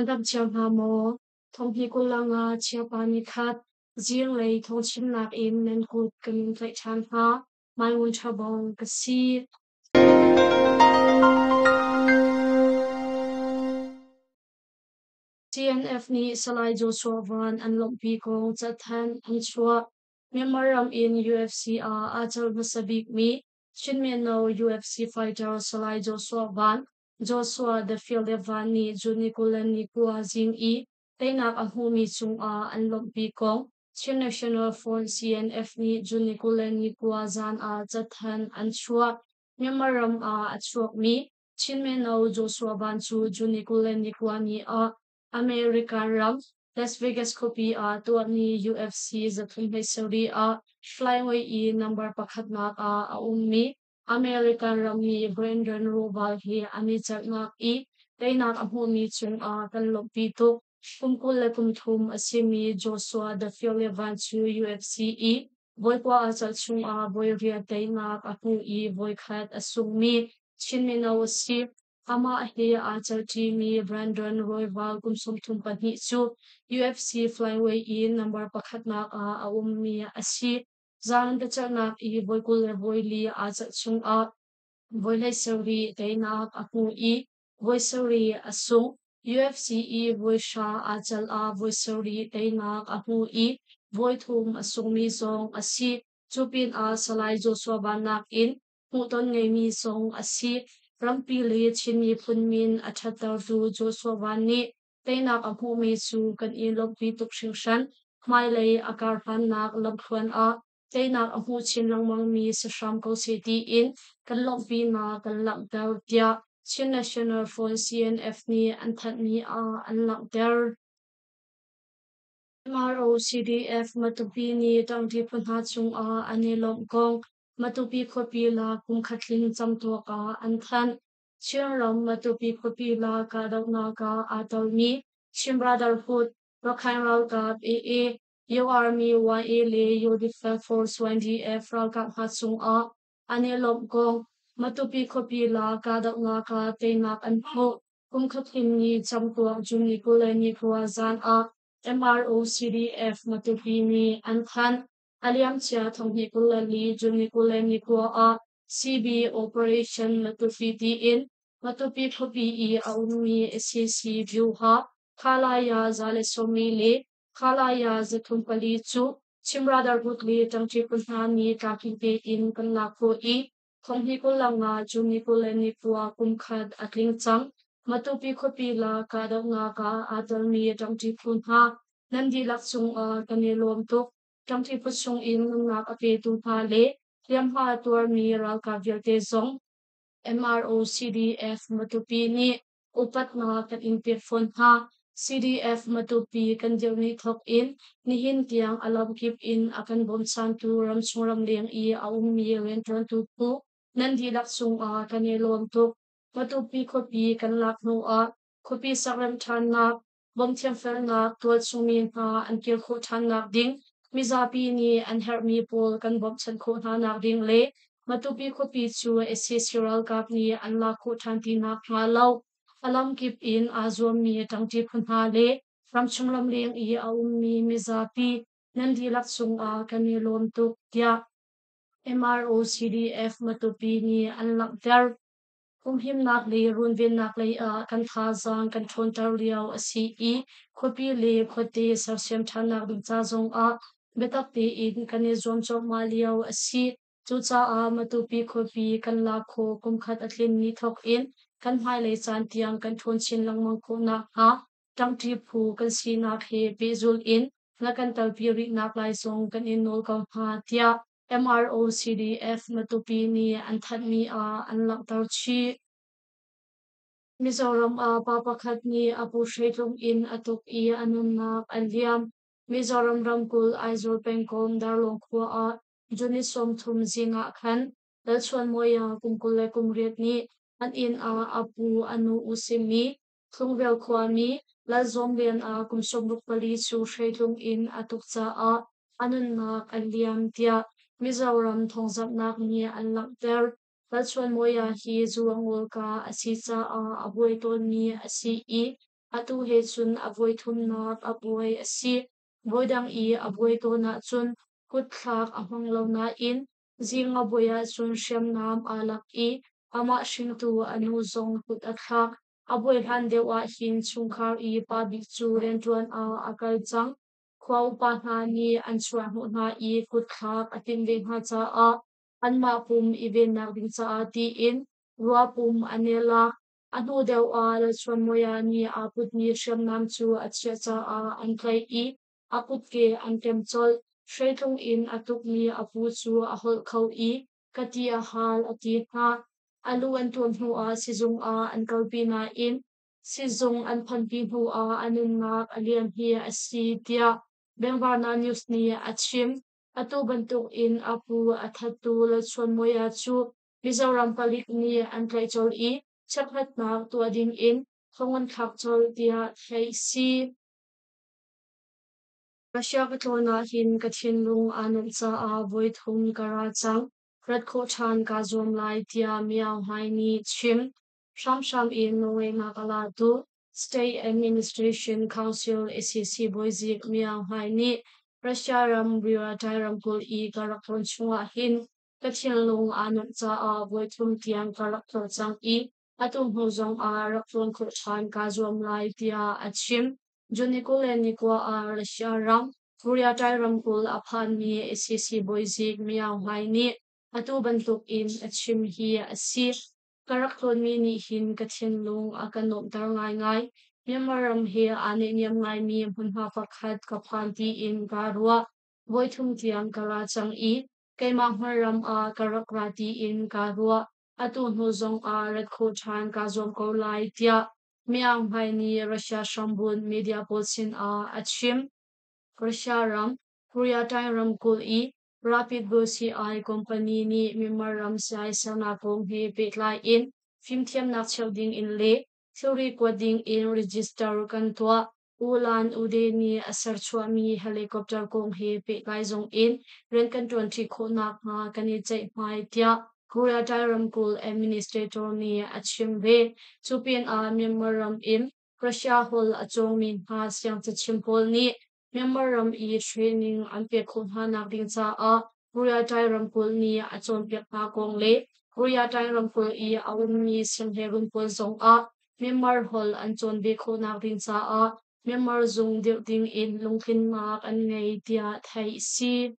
Handam chiam ha mo thong hi kulanga chia pa ni khat ziang lei thong chim nak in nen kut kamin tlai chan ha mai un chabong kasi CNF ni Salai Joshua Van an lompi kong chathan an chua Myanmaram in UFC achal masabik mi chinmen no UFC fighter Salai Joshua Van Joshua the field van ni junikulan ni kuazing I tainak ang humi chung an lompi kong Chin National Front CNF ni junikulan ni kuazan chathan an chua Myanmaram achuak mi chinmen no Joshua Van chu junikulan ni kuani American Ram, Las Vegas Kopi tuani UFC zathum Saudi flyweight number pakhat nak ummi American Ram ni Brandon Roval hi ani chaknak tainak amhumi chung kan lopi tu kumkul le kumthum asimi Joshua the Philivan chu UFC boy kwa achal chung boy ria tainak ahu boy khat asumi chinmina wasi ama he achal mi Brandon Royval kumsum thum pani chu UFC flyweight number pakhat nak ummi asi zan ta chaknak boy kul boy li achal chung boy lai sauri tainak ahu boy sauri asung UFC boy sha achal boy sauri tainak ahu boy thum asung mi song asi chupin salai Joshua banak in muton ngai mi song asi rampili chini punmin athatar tu Joshua Vani tainak amhumi chu kan ilok pi tukshingshan mailei akar pan nak lamkhwan tainak amu chin langmang mi sasham ko city in kan lompi na kan lakdar tia Chin National Front CNF ni anthat ni anlakdar MROCDF matupi ni tangti punha chung anilom kong matupi kopi la kumkhatling chamtok anthan Chirram matupi kopi la kadok na ka atolmi Chim Brotherhood Rakhine Ral Kap AA Yo Army YA le Yo Defense Force YDF Ral Kap Hatsung anilom kong matupi kopi la kadok na ka tainak anho kumkhatling ni chamtok jumni kulani kuazan MROCDF matupini anthan aliam chia thonghi kulali juni kulani kwa CB operation matupiti in matupi khopi aunmi SCC view ha khalaya zale somili khalaya zathumpali chu chimradar butli tangchi punhani kakipe in kanlako thonghi kulanga juni kulani kwa kumkhat atling chang matupi khopi la kadanga ka atalmi tangchi punha nandi laksung kanilom tok tangchi pusung in nak ape tu pha le liamha tur mi ral ka vilte zong MROCDF matupi ni upat na kan impir phone ha CDF matupi kan ni thok in nihin tiang alam kip in akan bom san tu ram sungram leng mi rentron tu pu nandi laksung kanilom tok matupi kopi kan lakno kopi sakram chan nak bom thiam fel nak tuat sumin an kil kho chan nak ding mizapi ni an help me pol kan bom chan kho nak ding le matupi kopi chu essential kap ni an la kho chan ti nak lo alam kip in azom mi tangti phunha le ram chunglam leng mi mizapi nandi laksung kanilom tok tia MROCDF matupi ni an lakdar kumhim nak le runvin nak le kan tha zang kan thon tar liao asi khopi le khote sarsem than nak ding cha zong betak te in kan e zom chok ma liao asi chu cha matupi khopi kan la kho kum khat atlin ni thok in kan mai le chan tiang kan thon chin lang mang kho na tang ti phu kan si nak he bezul in na kan tal pi ri nak lai song kan in nol kam ha tia MROCDF matupi ni an that mi an lak tar chi Mizoram papakhat ni apu shaitlong in atuk anun nak aliam Mizoram ramkul aizol pengkom darlong khua juni som thum zinga khan dalchuan moya kumkule kumriat ni an in apu anu usimi thungvel khua mi la zombian kumsom rukpali chu shaitlong in atuk cha anun nak aliam tia Mizoram thongzap nak ni an lakder Dalchuan moya hi zuang wolka asi cha abuai ton mi asi atu he chun avoi thum nak avoi asi voidang I avoi to na chun kut thak amang lo na in zinga boya chun shem nam alak I ama shing tu anu zong kut athak avoi han dewa hin chungkhar I pa bi chu ren tuan a akal chang khwau pa na ni an chua mu na I kut thak atin ve ha cha a an ma pum iven nak ding cha a ti in rua pum anela anu deuh a la chuan moya ni a put ni shem nam chu a chia cha a an klai I a put ke an tem chol hreitlung in atuk ni a pu chu a hol khau I kati a hal ati ha alu an tuam hu a sizung a an kalpi na in sizung an phanpi hu a anun nak alian hi a si tia bengbar na news ni a chim atu bantuk in apu athatu la chuan moya chu Mizoram palik ni an klai chol I chakhat nak tua ding in khongan khak chol tia thei si Russia ka tlona hin ka thin lung anan cha a voi thum kara chang rat kho than ka zom lai tia miao hai ni chim sham in noe nga kala tu State Administration Council SCC boizik miao hai ni Russia ram bira ram kul I karakon chunga hin ka thin lung anan cha a voi thum tiang karakon chang I atung ho zong a rakon kho than ka zom lai tia achim Junikule Nikwa a Russia ram Korea ram kul aphan ni SCC boizik miao hai ni atu bantuk in achim hi asir karaklon mi ni hin kathin lung akanom tar ngai Myanmaram he ane niam ngai mi hunha pakhat kaphan ti in karwa voithum tiang kara chang I kaima hmaram a karakrati in karwa atu hnuzong a rakho than ka zom ko lai tia miang hai ni Russia shambun media polsin a achim Russia ram Korea ram kul I Rapid CI company ni Myanmaram sai sana kong he petlai in phim thiam nak chelding in le theory coding in register kan tua ulan ude ni asar chua mi helicopter kong he petlai zong in ren kan 20 kho nak ma kani chai mai tia Korea ram kul administrator ni achim ve chupin a Myanmaram in Russia hol achong min ha siang chachim pol ni Myanmaram I training an pe khon ha nak ding cha a Korea ram kul ni a chon pe pa kong le Korea ram kul I awun ni sim he run pol zong a Myanmar hol an chon be kho nak ding cha a Myanmar zung deu ding in lungkin mak an ngei tia thai si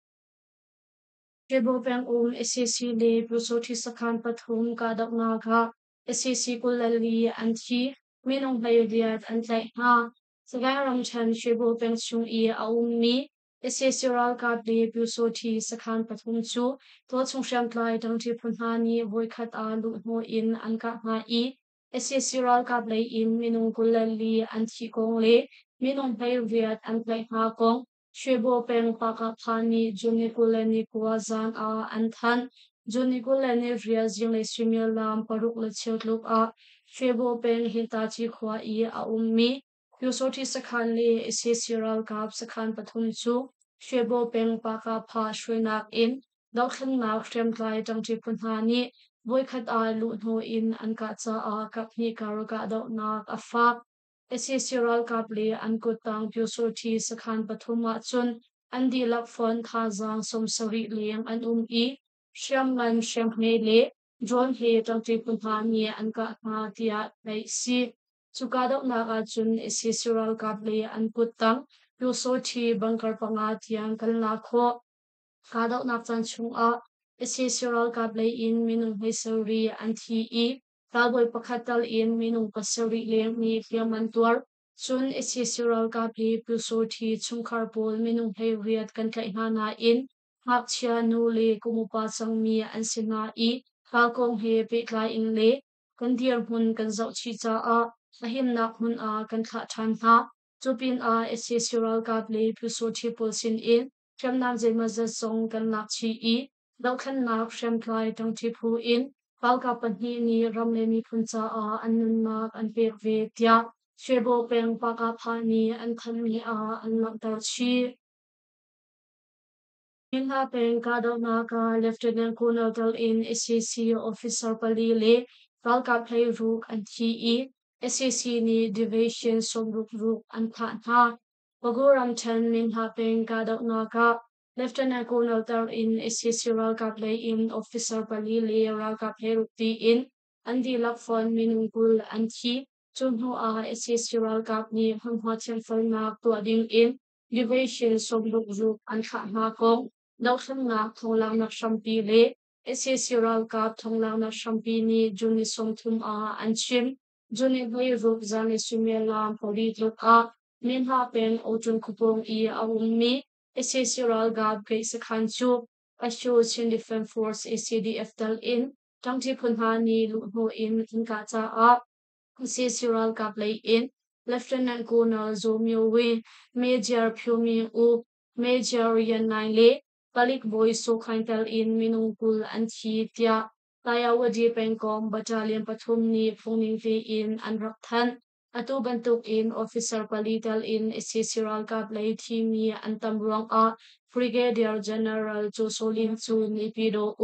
Kebo peng SCC le prosoti sakhan pathum ka dak na kha SCC kulali an thi minong hayodiat an tlai ha Sagaram chan shebo peng chung I aum mi SCC ral ka le prosoti sakhan pathum chu to chung sham tlai dang ti phunha ni voi khat a lu ho in an ka ha I SCC ral ka le in minong kulali an thi kong le minong hayodiat an tlai ha kong Shebo peng paka pani Junikuleni kuazan a anthan Junikuleni ria jing le simil lam paruk le cheutluk a Shebo peng hitachi khwa I a ummi Yusoti sakhan le SCC kap sakhan pathum chu Shebo peng paka pha shwinak in Daukhan nak shrem tlai tangchi punhani Voikhat a lu no in an ka cha a kapni karuka dauk nak a fak SCC kap le an kutang Yusoti sakhan pathuma chun an di lak fon tha zang som sari leng an I Shyam man shyam ne le John he tangchi punhani an ka nga tia lai si Sukadok naka chun SCC kap le an kutang Yusoti bangkar panga tiang kan lakho kadok nak chan chung a SCC kap le in minung he sari an thi I Talboy pakhatal in minung pasari leng ni fiaman tuar chun SCC kap le pusoti chungkhar pol minung he riat kan tlai hana in hak chia nu le kumupa changmi an sina I kalkong he petlai in le kan dir hun kan zau chi cha a ahim nak hun a kan kha than ha chupin a SCC kap le pusoti pol sin in Shem nam zai mazat song kan nak chi I Daukhan nak shem tlai tang ti phu in Palka panhi ni ramle mi puncha a annun nak an pek ve tia Shebo peng paka pha ni an khan ni a an mak dar chi Minha peng kadaw naka Lieutenant Colonel in SCC officer pali le Palka play ruk an thi I SCC ni division somruk ruk an kha na Paguram Chan Min Hapeng Kadok Naka Lieutenant Colonel Tar in SCC Ral Kap Lay in Officer Palili Ral Kap Herukti in Andi Lakfon Minungkul Anti Chunho A SCC Ral Kap ni Hangwa Temple na Tuading in Division somruk ruk an kha na kong Daw na thonglang na shampi le SCC Ral Kap thonglang na shampi ni Juni Somthum A Anchim Juni Hui Ruk Zani Sumelam Politruk A Min Hapen Ojun Kupong I Awumi SCC Gab Kay Sakhanchu Ashu Chin Defense Force ACDF Dal in Tangti Punhani Luho in Kinkata A SCC Gab Lay in Lieutenant Colonel Zomyo Wei Major Pyumi U Major Yan Nine Le Balik Boy So Kaintal in Minungkul Anchi Tia Tayawadi Pengkong Battalion Patumni Pungning in Anraktan Atu Bantuk in Officer Palital in SCC Gab Lay Timi Antamruang A Brigadier General Josolin Su Nipido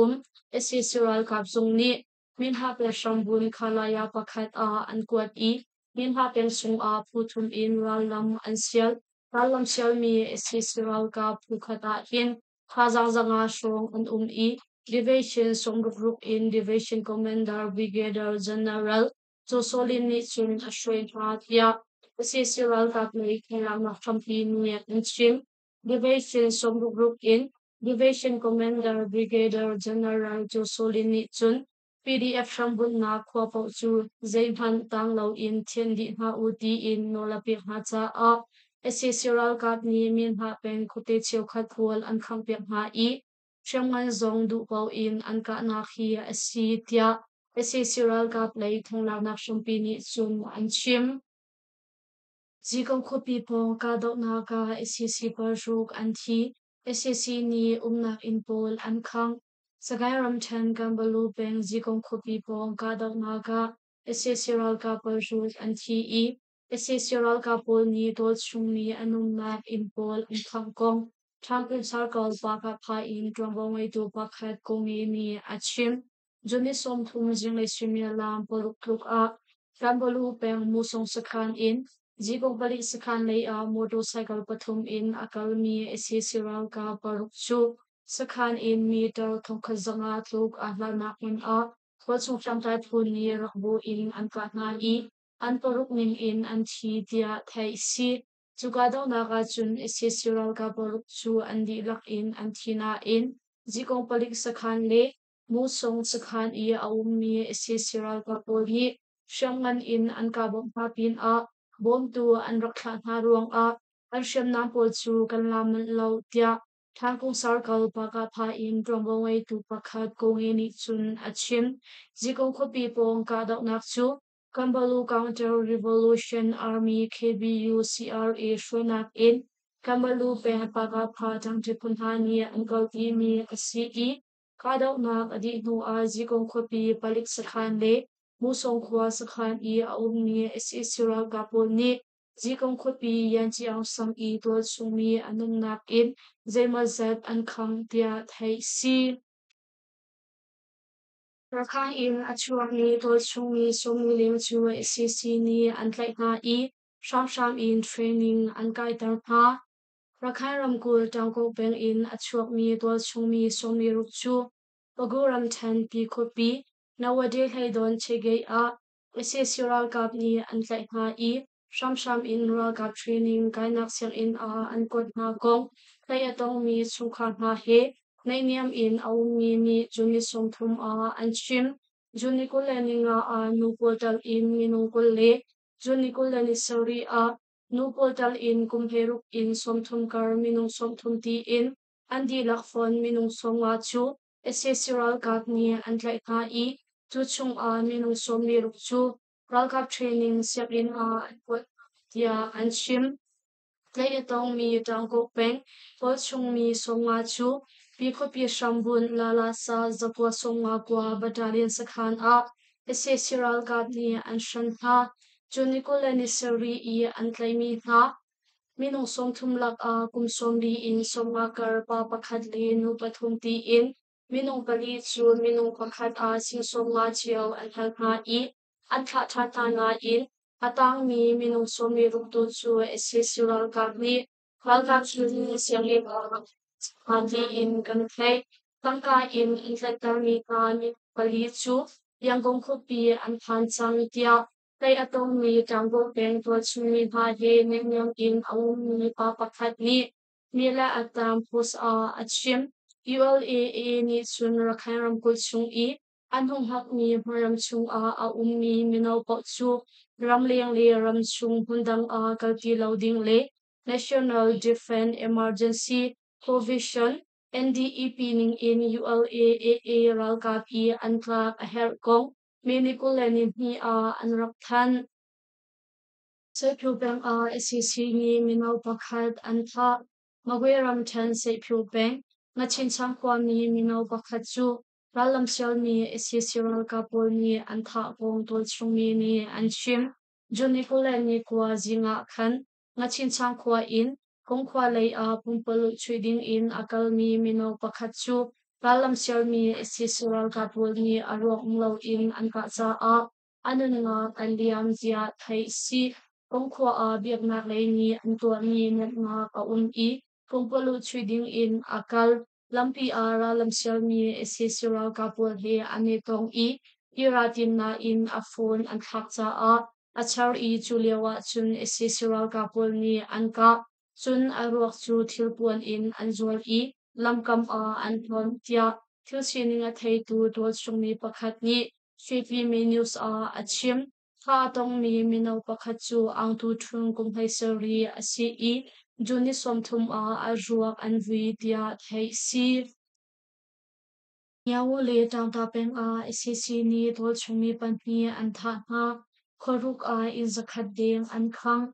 SCC Gab Zungni Minha Shambun Kalaya Pakat A Ankuat I Minha Sung A Putum in Ralam Ansial Ralam Sialmi SCC Gab Pukata in Khazazanga Shong and I Division Songruk in Division Commander Brigadier General Josolin Nitsun Ashwin Pratia SCC Gab Lay Kelam Champion and Chim Division Songruk in Division Commander Brigadier General Josolin Nitsun PDF Shambun na Kwapo Chu Zayman Tanglo in Tiendi Ha Uti in Nolapik Hata A SCC Gab ni Min Ha Pen Kote Chiu Khatwal An Khampiak Ha I Shamman Zong Du Pao in An Ka Na Khia SC Tia SCC Gab Lay Thongla Nak Shumpini Sun An Chim Zikong Kopi Pong Kadok Naka SCC Parjuk Anti SCC ni Umnak in Pol An Khang Sagairam Chan Gambalu Peng Zikong Kopi Pong Kadok Naka SCC Gab Parjuk Anti SCC Gab Pol ni Dol Chung ni Anumnak in Pol An Khang Kong Tangkul Sarkal Baka Pa in Drangwangway Tu Pakhat Kongi ni Achim Juni Som Thum Jinglay Swimia Lam Poluk Luk A Gambalu Peng Musong Sakhan in Zikong Balik Sakhan Lay A Motorcycle Patum in Akalmi SCC Gab Paruk Chu Sakhan in meter Tongkazanga Tluk Ahlanak in A Kwatsung Chamtai Puni Rakbo in Ankatna I Anparuk Ning in Anti Dia Thai Si Tukadaw Nakachun SCC Gab Paruk Chu Andi Lak in Antina in Zikong Balik Sakhan Le Musong Sakhan I Aumi SCC Gab Poli Shangan in Ankabong Papin A Bom tu an rakha na ruang a an shem na pol chu kan lam lo tia thangkung sarkal paka pha in drongway tu pakhat kongi ni chun achim zikong khopi pong ka dok nak chu Kambalu Counter Revolution Army KBU CRA shwenak in Kambalu pe paka pha tang tipunhani an kalti mi asiki ka dok nak adi nu a zikong khopi palik sakhan le Musong Khwa Sakhan I Aumni SCC Gab Pol ni Zikong Khopi Yanchi Ang Sam I Dol Sumi Anung Nak in Zayma Zat An Khang Tia Thai Si Rakhang in Achuang ni Dol Sumi Sumi Lim Chu SCC ni An Tlai Na I Sham in Training An Kai Tar Pa Rakhang Ramkul Tangko Peng in Achuang ni Dol Sumi Sumi Ruk Chu Paguram Tan Pi Khopi Nawade Haydon Chege A SCC Gab ni An Tlai Na I Sham in Gab Training Kainak Siang in A An Kot Na Kong Kaya Tong Mi Sukha Na He Nainiam in Aumi ni Juni Somthum A An Chim Juni Kuleninga A Nupoltal in Minungkul Le Juni Kuleni Sauri A Nupoltal in Kumheruk in Somthum Kar Minung Somthum Ti in Andi Lakfon Minung Songa Chu SCC Gab ni An Tlai Na I Tu chung a minung somi ruk chu Gab training siap in a pot tia an shim Tlai etong mi tangko peng Pol chung mi songa chu Piko pi shambun lala sa zapwa songa kwa battalion sakhan a SCC Gab ni an shan ha Juniko ni seri I an tlai mi ha Minung som thum lak a kum som li in songa kar pa pakhat li nu pathum ti in Minung pali chu minung pakhat a sing som nga chiao an hal nga I an tha tha ta nga in atang mi minung so mi ruptu chu essential karni halka chuni siangli handi in kan thai tangka in intellectual mi ka mi pali chu yang gong khu pi an phan chang tia tay atong mi tanggo peng to chumi ha ye nem in awum mi pa pakhat ni mila atam pus a achim ULAA ni sun rakhai ram kul chung i anhong hak mi maram chung a mi minau po chu ram leng le ram chung hundang a kalti loading le National Defense Emergency Provision NDEP ning in ULAA ral ka pi an klak a her kong minikulenin ni a an rakthan Sei phu bang a SEC ni minau pakhat an tha magweram than sei phu bang nga chin chang kwa mi minau pakhat chu ralam sel mi SEC ral ka pol ni an tha kong tol chung mi ni an chim juni kule ni kwa zinga khan nga chin chang kwa in kong kwa lei a pumpal chuding in akal mi minau pakhat chu ralam sel mi SEC ral ka pol ni arok nglo in an ka cha a anun nga kan liam zia thai si kong kwa a biak nak lei ni an tua ni net nga ka i kong polu chuding in akal lampi ara lamsial mi esisiral kapul he ane tong iratin na in a phone an thak cha a achar I chulewa chun esisiral kapul ni an ka chun aruak chu thilpuan in an zual lamkam a an thon tia thil sining a thei tu tol chung mi pakhat ni CPM News a achim Kha tong mi minau pakhat chu ang tu thung kum hai sari asi juni somthum a aruak an vui tia thei si yawo le tang ta peng a SCC ni tol chumi pan ni an tha na khoruk a in zakhat deng an khang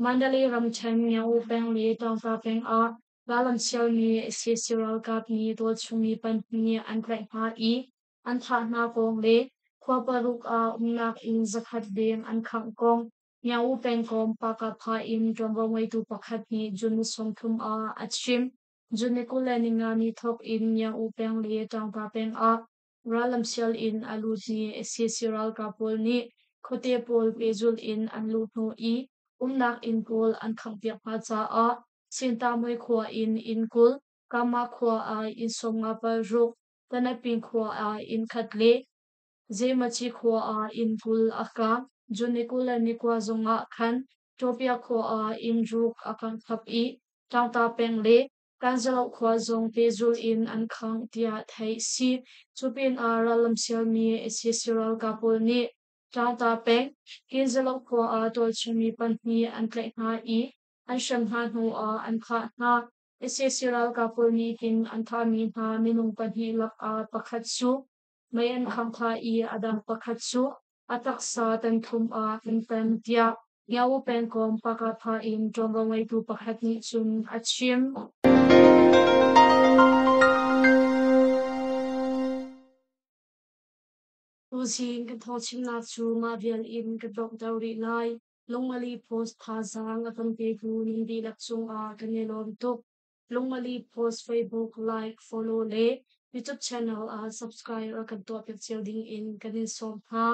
mandali ram chan yawo peng le tang ta peng a galam sial ni SCC ral kap ni tol chumi pan ni an klai ha an tha na kong le khwa paruk a umnak in zakhat deng an khang kong yawo peng kom paka pha in jombo ngoi tu pakhat ni juni somthum a achim juni kulani nga ni thok in yawo peng le tang ta peng a ralam sial in alu ni SCC ral kapol ni khote pol pejul in an lu no umnak in pol an khang piak pa cha a sinta moi khwa in kul kama khwa a in somnga pa ruk tanaping khwa a in khatle zemachi khwa a in kul aka junikula nikwa zonga khan topia khwa a in ruk akan khap tangta pengle kanjalo khwa zong pezul in an khang tia thai si chupin a ralam sial mi esisiral kapul ni tangta peng kinjalo khwa a tol chumi pan ni an klai na an sham ha nu a an kha na esisiral kapul ni tin an tha mi na minung pan hi lak a pakhat su mayan khangkha adam pakhat chu atak sa tan thum a kan pen tia yawo pen kom paka pha in jomba mai tu pakhat ni chun achim Uzi kan thochim na chu ma vial in ka dok dawri lai longmali post tha zang akan pe gu ning di lak chung a kanelom tuk longmali post Facebook like follow le YouTube channel a subscribe akan to pek ding in kanin som ha